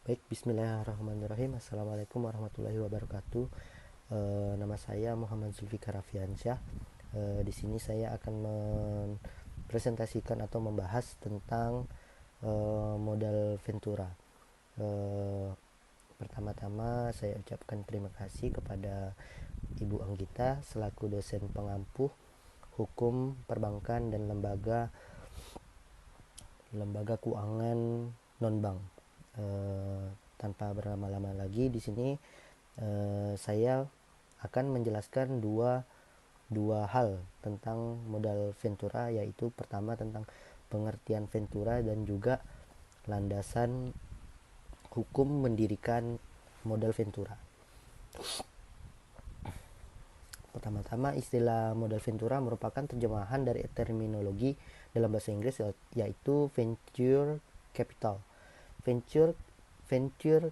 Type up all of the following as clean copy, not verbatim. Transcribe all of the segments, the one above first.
Baik, bismillahirrahmanirrahim. Assalamualaikum warahmatullahi wabarakatuh. Nama saya Muhammad Zulfikar Rafiansyah. Di sini saya akan mempresentasikan atau membahas tentang modal Ventura. Eh, Pertama-tama saya ucapkan terima kasih kepada Ibu Anggita selaku dosen pengampu hukum perbankan dan lembaga keuangan non-bank. Eh, Tanpa berlama-lama lagi di sini saya akan menjelaskan dua hal tentang modal Ventura, yaitu pertama tentang pengertian Ventura dan juga landasan hukum mendirikan modal Ventura. Pertama-tama, istilah modal Ventura merupakan terjemahan dari terminologi dalam bahasa Inggris, yaitu venture capital. Venture venture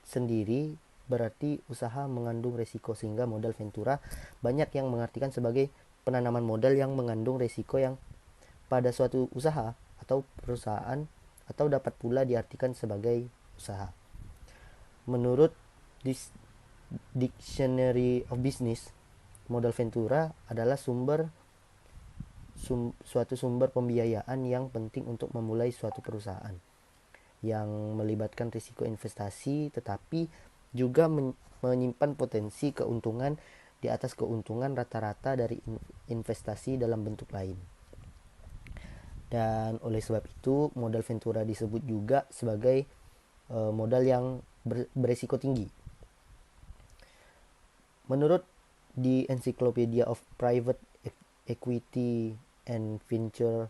sendiri berarti usaha mengandung resiko, sehingga modal Ventura banyak yang mengartikan sebagai penanaman modal yang mengandung resiko yang pada suatu usaha atau perusahaan, atau dapat pula diartikan sebagai usaha. Menurut Dictionary of Business, modal Ventura adalah suatu sumber pembiayaan yang penting untuk memulai suatu perusahaan yang melibatkan risiko investasi, tetapi juga menyimpan potensi keuntungan di atas keuntungan rata-rata dari investasi dalam bentuk lain. Dan oleh sebab itu, modal Ventura disebut juga sebagai modal yang beresiko tinggi. Menurut di Encyclopedia of Private Equity and Venture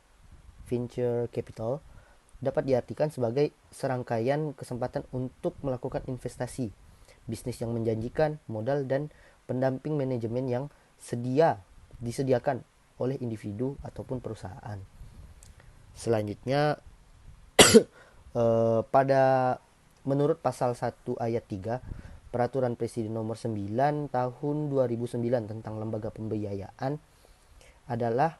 Capital, dapat diartikan sebagai serangkaian kesempatan untuk melakukan investasi, bisnis yang menjanjikan, modal, dan pendamping manajemen yang disediakan oleh individu ataupun perusahaan. Selanjutnya, pada menurut pasal 1 ayat 3 Peraturan Presiden nomor 9 tahun 2009 tentang lembaga pembiayaan adalah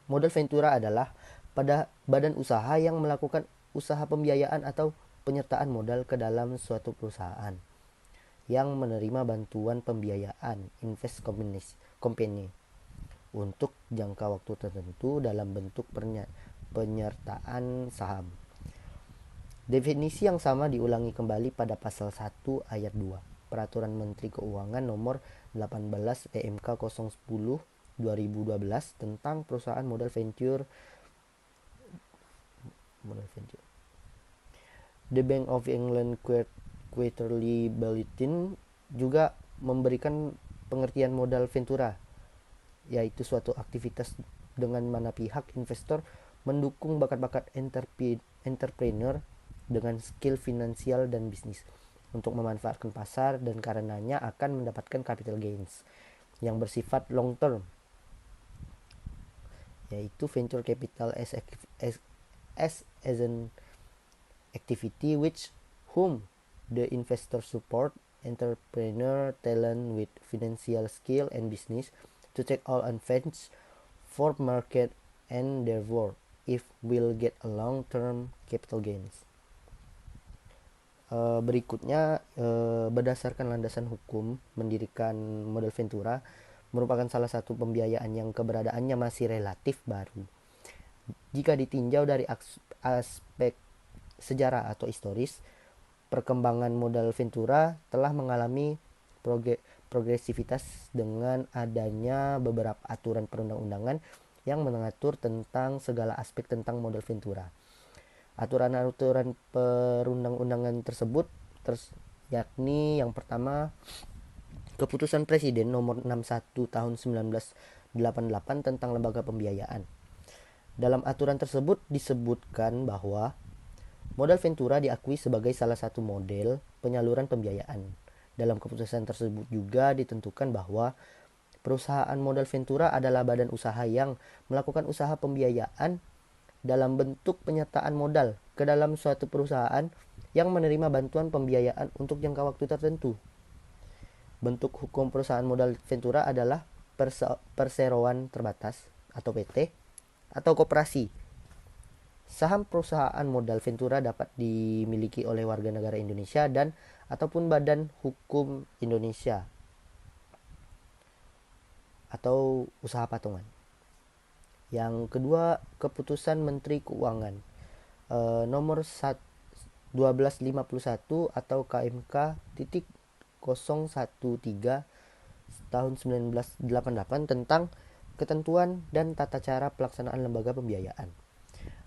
modal Ventura adalah pada badan usaha yang melakukan usaha pembiayaan atau penyertaan modal ke dalam suatu perusahaan yang menerima bantuan pembiayaan invest company untuk jangka waktu tertentu dalam bentuk penyertaan saham. Definisi yang sama diulangi kembali pada pasal 1 ayat 2 Peraturan Menteri Keuangan nomor 18 PMK 010 2012 tentang perusahaan modal venture. The Bank of England Quarterly Bulletin juga memberikan pengertian modal Ventura, yaitu suatu aktivitas dengan mana pihak investor mendukung bakat-bakat entrepreneur dengan skill finansial dan bisnis untuk memanfaatkan pasar, dan karenanya akan mendapatkan capital gains yang bersifat long term, yaitu venture capital as an activity which whom the investor support entrepreneur talent with financial skill and business to take all advantage for market and therefore if will get a long term capital gains. Berikutnya, berdasarkan landasan hukum mendirikan modal Ventura merupakan salah satu pembiayaan yang keberadaannya masih relatif baru. Jika ditinjau dari aspek sejarah atau historis, perkembangan modal Ventura telah mengalami progresivitas dengan adanya beberapa aturan perundang-undangan yang mengatur tentang segala aspek tentang modal Ventura. Aturan-aturan perundang-undangan tersebut yakni yang pertama, Keputusan Presiden nomor 61 tahun 1988 tentang lembaga pembiayaan. Dalam aturan tersebut disebutkan bahwa modal Ventura diakui sebagai salah satu model penyaluran pembiayaan. Dalam keputusan tersebut juga ditentukan bahwa perusahaan modal Ventura adalah badan usaha yang melakukan usaha pembiayaan dalam bentuk penyertaan modal ke dalam suatu perusahaan yang menerima bantuan pembiayaan untuk jangka waktu tertentu. Bentuk hukum perusahaan modal Ventura adalah perseroan terbatas atau PT atau koperasi Saham perusahaan modal Ventura dapat dimiliki oleh warga negara Indonesia dan ataupun badan hukum Indonesia atau usaha patungan. Yang kedua, keputusan Menteri Keuangan nomor 1251 atau KMK titik 013 tahun 1988 tentang ketentuan dan tata cara pelaksanaan lembaga pembiayaan.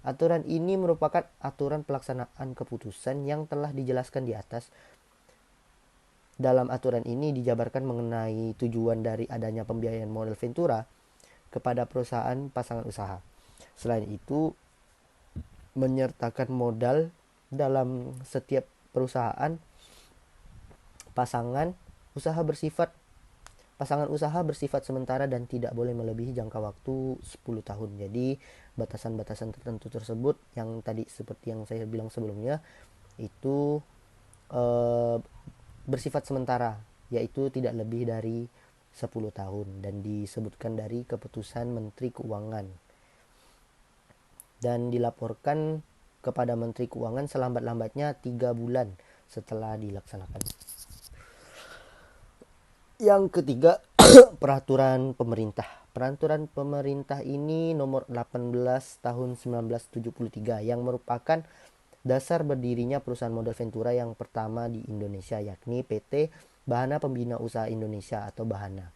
Aturan ini merupakan aturan pelaksanaan keputusan yang telah dijelaskan di atas. Dalam aturan ini dijabarkan mengenai tujuan dari adanya pembiayaan modal Ventura kepada perusahaan pasangan usaha. Selain itu, menyertakan modal dalam setiap perusahaan pasangan usaha bersifat sementara dan tidak boleh melebihi jangka waktu 10 tahun. Jadi batasan-batasan tertentu tersebut yang tadi seperti yang saya bilang sebelumnya itu bersifat sementara, yaitu tidak lebih dari 10 tahun dan disebutkan dari keputusan Menteri Keuangan dan dilaporkan kepada Menteri Keuangan selambat-lambatnya 3 bulan setelah dilaksanakan. Yang ketiga, peraturan pemerintah. Peraturan pemerintah ini nomor 18 tahun 1973 yang merupakan dasar berdirinya perusahaan modal Ventura yang pertama di Indonesia, yakni PT Bahana Pembina Usaha Indonesia atau Bahana.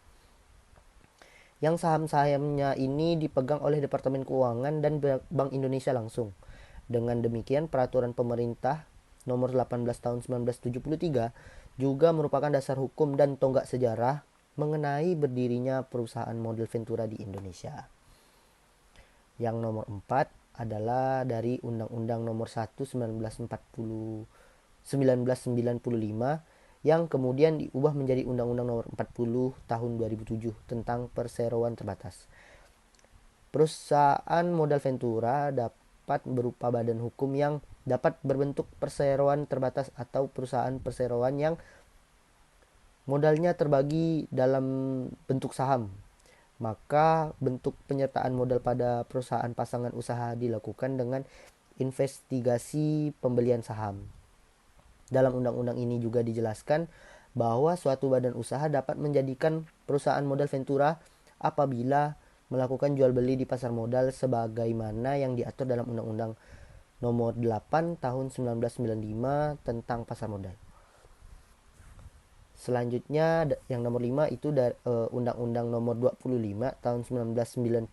Yang saham-sahamnya ini dipegang oleh Departemen Keuangan dan Bank Indonesia langsung. Dengan demikian, peraturan pemerintah nomor 18 tahun 1973 juga merupakan dasar hukum dan tonggak sejarah mengenai berdirinya perusahaan modal Ventura di Indonesia. Yang nomor 4 adalah dari Undang-Undang nomor 1 1995 yang kemudian diubah menjadi Undang-Undang nomor 40 tahun 2007 tentang perseroan terbatas. Perusahaan modal Ventura dapat berupa badan hukum yang dapat berbentuk perseroan terbatas atau perusahaan perseroan yang modalnya terbagi dalam bentuk saham. Maka bentuk penyertaan modal pada perusahaan pasangan usaha dilakukan dengan investigasi pembelian saham. Dalam undang-undang ini juga dijelaskan bahwa suatu badan usaha dapat menjadikan perusahaan modal Ventura apabila melakukan jual beli di pasar modal sebagaimana yang diatur dalam Undang-Undang nomor 8 tahun 1995 tentang pasar modal. Selanjutnya yang nomor 5 itu Undang-Undang nomor 25 tahun 1992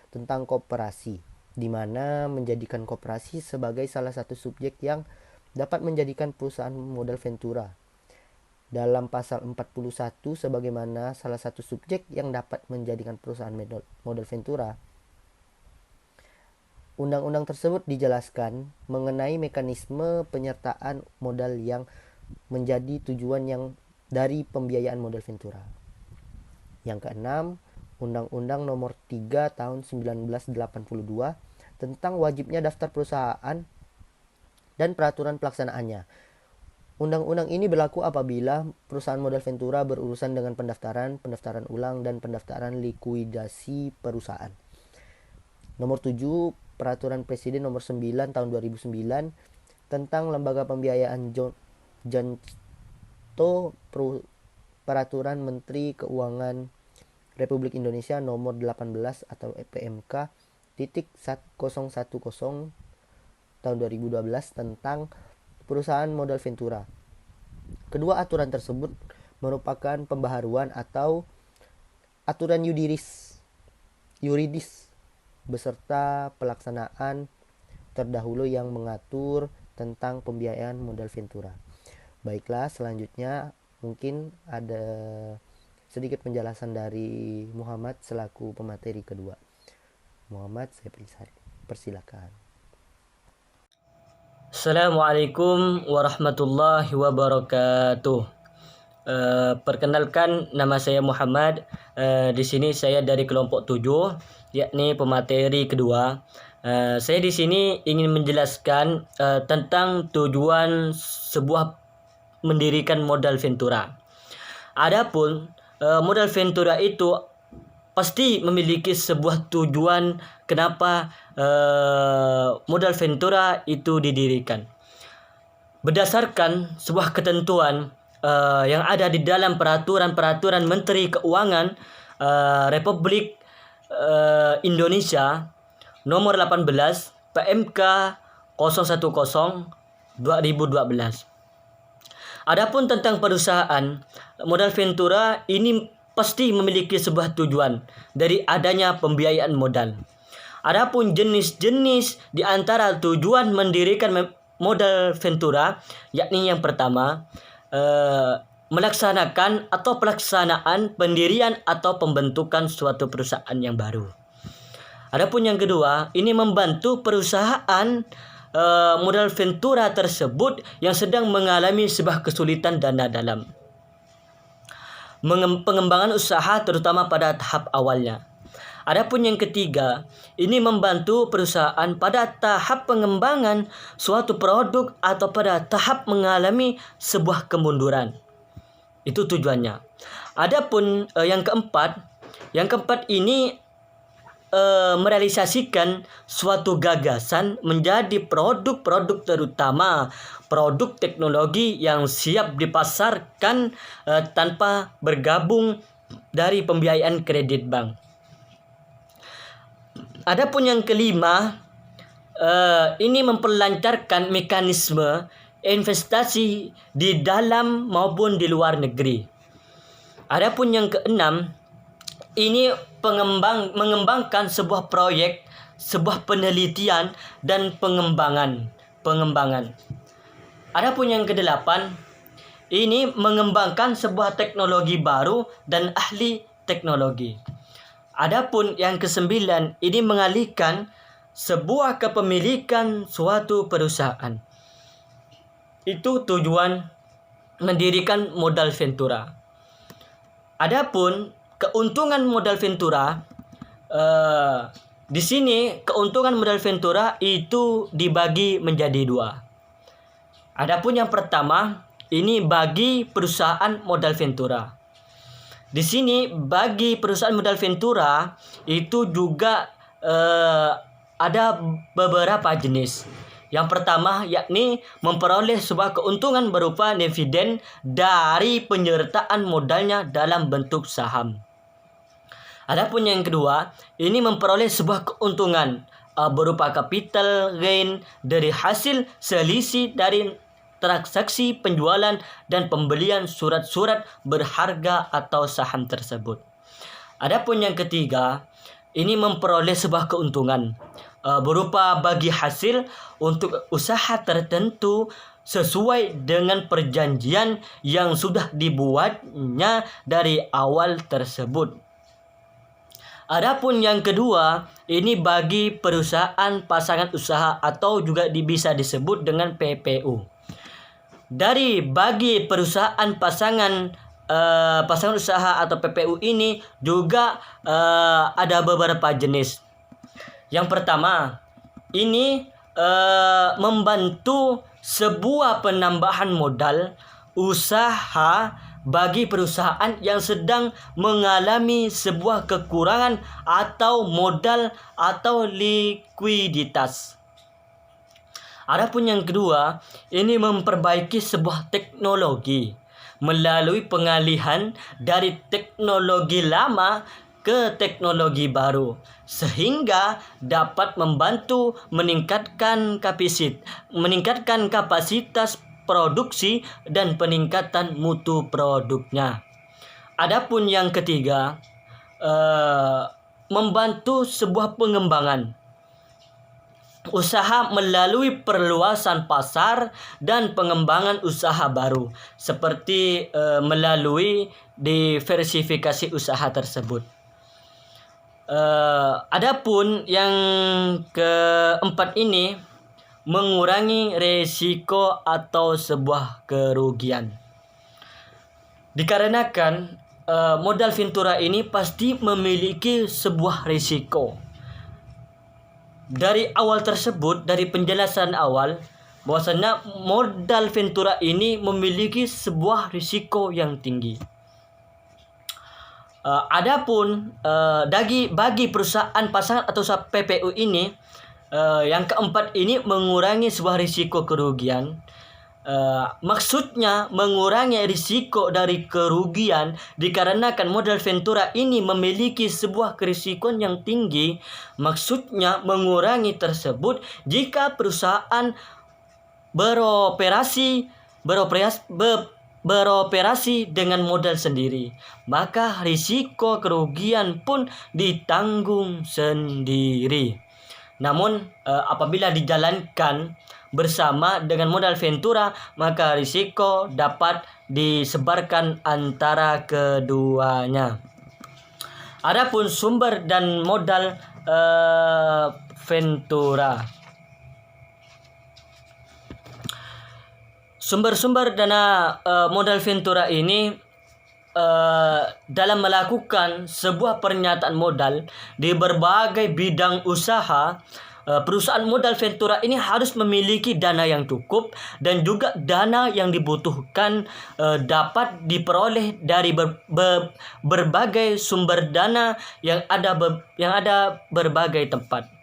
tentang koperasi, di mana menjadikan koperasi sebagai salah satu subjek yang dapat menjadikan perusahaan modal Ventura. Dalam pasal 41 sebagaimana salah satu subjek yang dapat menjadikan perusahaan modal Ventura. Undang-undang tersebut dijelaskan mengenai mekanisme penyertaan modal yang menjadi tujuan yang dari pembiayaan modal Ventura. Yang keenam, Undang-Undang nomor 3 tahun 1982 tentang wajibnya daftar perusahaan dan peraturan pelaksanaannya. Undang-undang ini berlaku apabila perusahaan modal Ventura berurusan dengan pendaftaran ulang dan pendaftaran likuidasi perusahaan. Nomor 7, Peraturan Presiden nomor 9 tahun 2009 tentang lembaga pembiayaan Janto Peraturan Menteri Keuangan Republik Indonesia nomor 18 atau PMK titik 1010 tahun 2012 tentang perusahaan modal Ventura. Kedua aturan tersebut merupakan pembaharuan atau aturan yuridis beserta pelaksanaan terdahulu yang mengatur tentang pembiayaan modal Ventura. Baiklah, selanjutnya mungkin ada sedikit penjelasan dari Muhammad selaku pemateri kedua. Muhammad, saya persilakan. Assalamualaikum warahmatullahi wabarakatuh. Perkenalkan, nama saya Muhammad. Di sini saya dari kelompok 7, yakni pemateri kedua. Saya di sini ingin menjelaskan tentang tujuan sebuah mendirikan modal Ventura. Adapun modal Ventura itu pasti memiliki sebuah tujuan kenapa modal Ventura itu didirikan. Berdasarkan sebuah ketentuan yang ada di dalam peraturan Menteri Keuangan Republik Indonesia nomor 18 PMK 010 2012. Adapun tentang perusahaan, modal Ventura ini pasti memiliki sebuah tujuan dari adanya pembiayaan modal. Adapun jenis-jenis di antara tujuan mendirikan modal Ventura, yakni yang pertama, melaksanakan atau pelaksanaan pendirian atau pembentukan suatu perusahaan yang baru. Adapun yang kedua, ini membantu perusahaan modal Ventura tersebut yang sedang mengalami sebuah kesulitan dana dalam pengembangan usaha terutama pada tahap awalnya. Adapun yang ketiga, ini membantu perusahaan pada tahap pengembangan suatu produk atau pada tahap mengalami sebuah kemunduran. Itu tujuannya. Adapun yang keempat ini merealisasikan suatu gagasan menjadi produk-produk terutama produk teknologi yang siap dipasarkan tanpa bergabung dari pembiayaan kredit bank. Adapun yang kelima, ini memperlancarkan mekanisme investasi di dalam maupun di luar negeri. Adapun yang keenam, ini mengembangkan sebuah proyek, sebuah penelitian dan pengembangan. Adapun yang kedelapan, ini mengembangkan sebuah teknologi baru dan ahli teknologi. Adapun yang kesembilan, ini mengalihkan sebuah kepemilikan suatu perusahaan. Itu tujuan mendirikan modal Ventura. Adapun keuntungan modal Ventura, di sini keuntungan modal Ventura itu dibagi menjadi dua. Adapun yang pertama, ini bagi perusahaan modal Ventura. Di sini bagi perusahaan modal Ventura itu juga ada beberapa jenis. Yang pertama yakni memperoleh sebuah keuntungan berupa dividen dari penyertaan modalnya dalam bentuk saham. Adapun yang kedua, ini memperoleh sebuah keuntungan berupa capital gain dari hasil selisih dari transaksi penjualan dan pembelian surat-surat berharga atau saham tersebut. Adapun yang ketiga, ini memperoleh sebuah keuntungan berupa bagi hasil untuk usaha tertentu sesuai dengan perjanjian yang sudah dibuatnya dari awal tersebut. Adapun yang kedua, ini bagi perusahaan pasangan usaha atau juga bisa disebut dengan PPU. Dari bagi perusahaan pasangan usaha atau PPU ini juga ada beberapa jenis. Yang pertama, ini membantu sebuah penambahan modal usaha bagi perusahaan yang sedang mengalami sebuah kekurangan atau modal atau likuiditas. Adapun yang kedua, ini memperbaiki sebuah teknologi melalui pengalihan dari teknologi lama ke teknologi baru sehingga dapat membantu meningkatkan kapasitas produksi dan peningkatan mutu produknya. Adapun yang ketiga, membantu sebuah pengembangan usaha melalui perluasan pasar dan pengembangan usaha baru seperti melalui diversifikasi usaha tersebut. Adapun yang keempat ini mengurangi resiko atau sebuah kerugian. Dikarenakan modal Ventura ini pasti memiliki sebuah risiko. Dari awal tersebut, dari penjelasan awal, bahwasanya modal Ventura ini memiliki sebuah risiko yang tinggi. Adapun bagi perusahaan pasangan atau PPU ini, yang keempat ini mengurangi sebuah risiko kerugian. Maksudnya mengurangi risiko dari kerugian dikarenakan modal Ventura ini memiliki sebuah kerisikoan yang tinggi. Maksudnya mengurangi tersebut jika perusahaan beroperasi dengan modal sendiri, maka risiko kerugian pun ditanggung sendiri. Namun apabila dijalankan bersama dengan modal Ventura, maka risiko dapat disebarkan antara keduanya. Adapun sumber dan modal Ventura. Sumber-sumber dana modal Ventura ini dalam melakukan sebuah pernyataan modal di berbagai bidang usaha, perusahaan modal Ventura ini harus memiliki dana yang cukup dan juga dana yang dibutuhkan dapat diperoleh dari berbagai sumber dana yang ada berbagai tempat.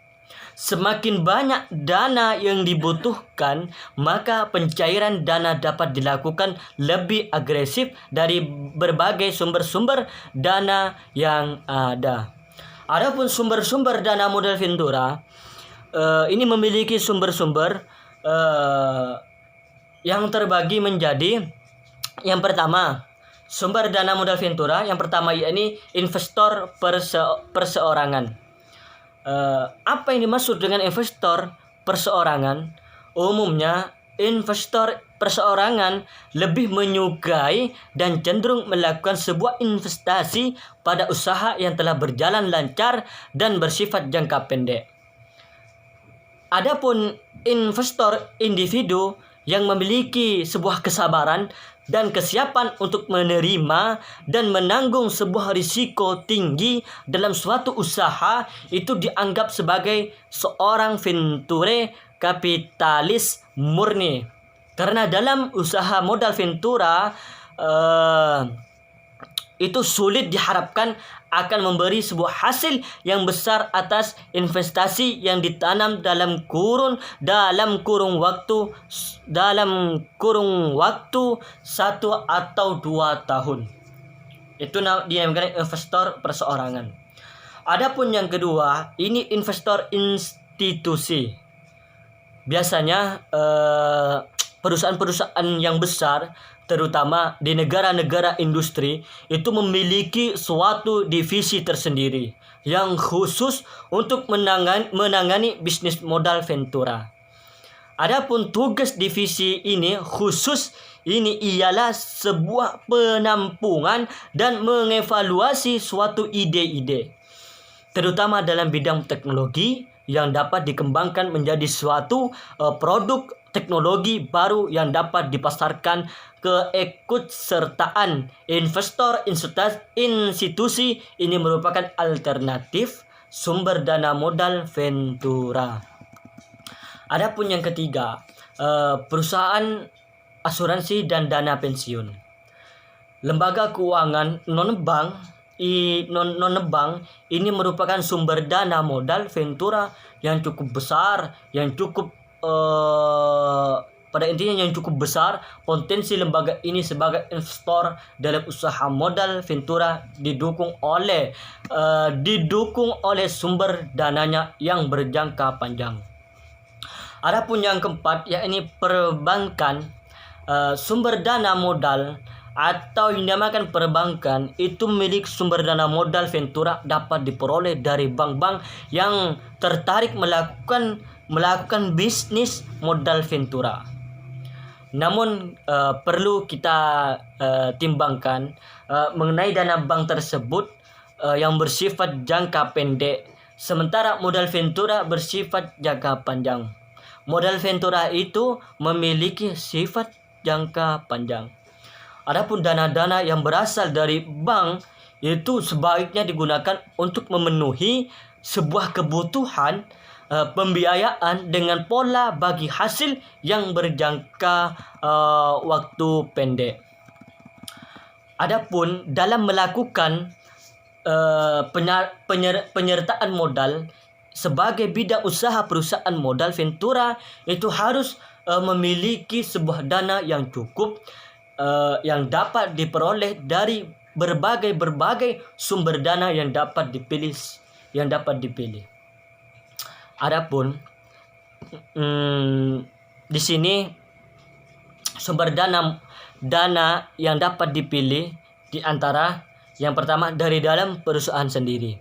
Semakin banyak dana yang dibutuhkan, maka pencairan dana dapat dilakukan lebih agresif dari berbagai sumber-sumber dana yang ada. Adapun sumber-sumber dana modal Ventura ini memiliki sumber-sumber yang terbagi menjadi, yang pertama, sumber dana modal Ventura yang pertama yakni investor perseorangan. Apa yang dimaksud dengan investor perseorangan? Umumnya investor perseorangan lebih menyukai dan cenderung melakukan sebuah investasi pada usaha yang telah berjalan lancar dan bersifat jangka pendek. Adapun investor individu yang memiliki sebuah kesabaran dan kesiapan untuk menerima dan menanggung sebuah risiko tinggi dalam suatu usaha, itu dianggap sebagai seorang venture kapitalis murni. Karena dalam usaha modal Ventura itu sulit diharapkan akan memberi sebuah hasil yang besar atas investasi yang ditanam dalam kurun waktu 1 atau 2 tahun. Itu dinamakan investor perseorangan. Adapun yang kedua, ini investor institusi. Biasanya perusahaan-perusahaan yang besar, terutama di negara-negara industri, itu memiliki suatu divisi tersendiri yang khusus untuk menangani bisnis modal Ventura. Adapun tugas divisi ini khusus ini ialah sebuah penampungan dan mengevaluasi suatu ide-ide, terutama dalam bidang teknologi yang dapat dikembangkan menjadi suatu produk teknologi baru yang dapat dipasarkan. Keikutsertaan investor institusi ini merupakan alternatif sumber dana modal Ventura. Adapun yang ketiga, perusahaan asuransi dan dana pensiun. Lembaga keuangan non-bank ini merupakan sumber dana modal Ventura yang cukup besar, yang cukup besar. Potensi lembaga ini sebagai investor dalam usaha modal Ventura didukung oleh sumber dananya yang berjangka panjang. Adapun yang keempat, yakni perbankan. Sumber dana modal atau yang dinamakan perbankan itu milik sumber dana modal Ventura dapat diperoleh dari bank-bank yang tertarik melakukan bisnis modal Ventura. Namun perlu kita timbangkan mengenai dana bank tersebut yang bersifat jangka pendek, sementara modal Ventura bersifat jangka panjang. Modal Ventura itu memiliki sifat jangka panjang. Adapun dana-dana yang berasal dari bank itu sebaiknya digunakan untuk memenuhi sebuah kebutuhan pembiayaan dengan pola bagi hasil yang berjangka waktu pendek. Adapun dalam melakukan penyertaan modal sebagai bidang usaha perusahaan modal Ventura itu harus memiliki sebuah dana yang cukup, yang dapat diperoleh dari berbagai sumber dana yang dapat dipilih. Adapun di sini sumber dana yang dapat dipilih di antara yang pertama dari dalam perusahaan sendiri.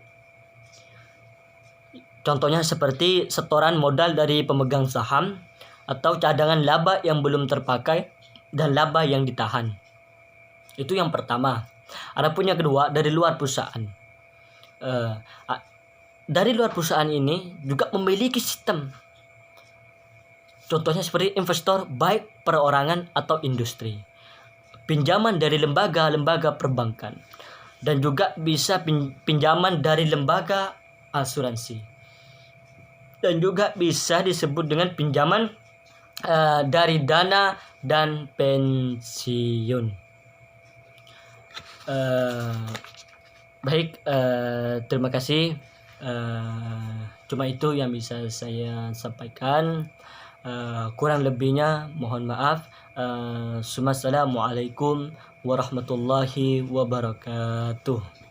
Contohnya seperti setoran modal dari pemegang saham atau cadangan laba yang belum terpakai dan laba yang ditahan. Itu yang pertama. Adapun yang kedua dari luar perusahaan. Dari luar perusahaan ini juga memiliki sistem. Contohnya seperti investor baik perorangan atau industri. Pinjaman dari lembaga perbankan. Dan juga bisa pinjaman dari lembaga asuransi. Dan juga bisa disebut dengan pinjaman dari dana dan pensiun. Baik, terima kasih. Cuma itu yang bisa saya sampaikan. Kurang lebihnya mohon maaf. Assalamualaikum warahmatullahi wabarakatuh.